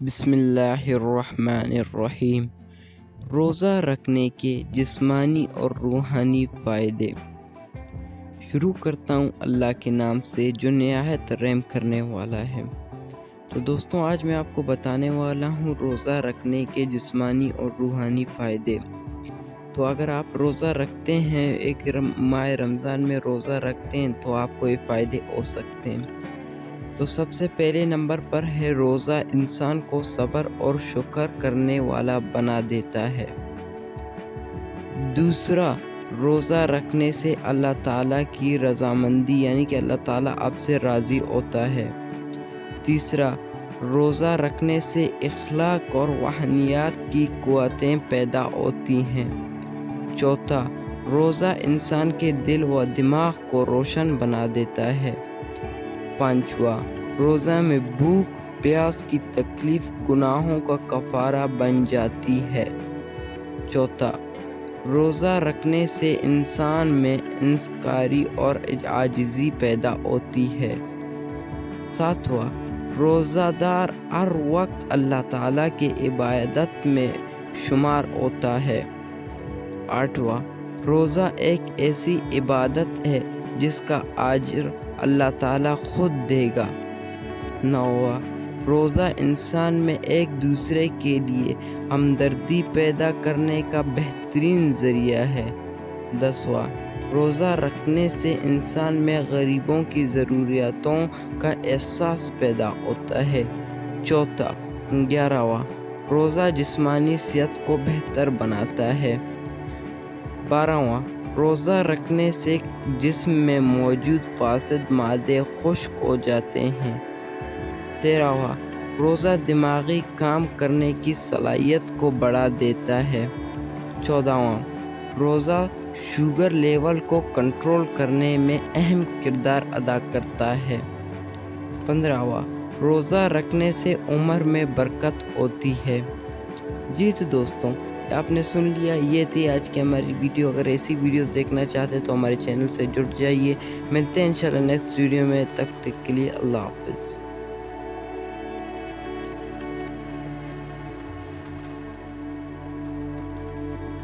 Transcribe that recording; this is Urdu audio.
بسم اللہ الرحمن الرحیم۔ روزہ رکھنے کے جسمانی اور روحانی فائدے۔ شروع کرتا ہوں اللہ کے نام سے جو نہایت رحم کرنے والا ہے۔ تو دوستوں، آج میں آپ کو بتانے والا ہوں روزہ رکھنے کے جسمانی اور روحانی فائدے۔ تو اگر آپ روزہ رکھتے ہیں، ایک ماہ رمضان میں روزہ رکھتے ہیں تو آپ کو یہ فائدے ہو سکتے ہیں۔ تو سب سے پہلے نمبر پر ہے روزہ انسان کو صبر اور شکر کرنے والا بنا دیتا ہے۔ دوسرا، روزہ رکھنے سے اللہ تعالیٰ کی رضامندی یعنی کہ اللہ تعالیٰ آپ سے راضی ہوتا ہے۔ تیسرا، روزہ رکھنے سے اخلاق اور روحانیات کی قوتیں پیدا ہوتی ہیں۔ چوتھا، روزہ انسان کے دل و دماغ کو روشن بنا دیتا ہے۔ پانچواں، روزہ میں بھوک پیاس کی تکلیف گناہوں کا کفارہ بن جاتی ہے۔ چوتھا، روزہ رکھنے سے انسان میں انکساری اور عاجزی پیدا ہوتی ہے۔ ساتواں، روزہ دار ہر وقت اللہ تعالیٰ کی عبادت میں شمار ہوتا ہے۔ آٹھواں، روزہ ایک ایسی عبادت ہے جس کا اجر اللہ تعالیٰ خود دے گا۔ نوواں، روزہ انسان میں ایک دوسرے کے لیے ہمدردی پیدا کرنے کا بہترین ذریعہ ہے۔ دسواں، روزہ رکھنے سے انسان میں غریبوں کی ضروریاتوں کا احساس پیدا ہوتا ہے۔ چوتھا، 11واں، روزہ جسمانی صحت کو بہتر بناتا ہے۔ 12واں، روزہ رکھنے سے جسم میں موجود فاسد مادے خشک ہو جاتے ہیں۔ 13واں، روزہ دماغی کام کرنے کی صلاحیت کو بڑھا دیتا ہے۔ 14واں، روزہ شوگر لیول کو کنٹرول کرنے میں اہم کردار ادا کرتا ہے۔ 15واں، روزہ رکھنے سے عمر میں برکت ہوتی ہے۔ جی تو دوستوں، آپ نے سن لیا، یہ تھی آج کی ہماری ویڈیو۔ اگر ایسی ویڈیوز دیکھنا چاہتے تو ہمارے چینل سے جڑ جائیے۔ ملتے ہیں انشاءاللہ نیکسٹ ویڈیو میں، تب تک کے لیے اللہ حافظ۔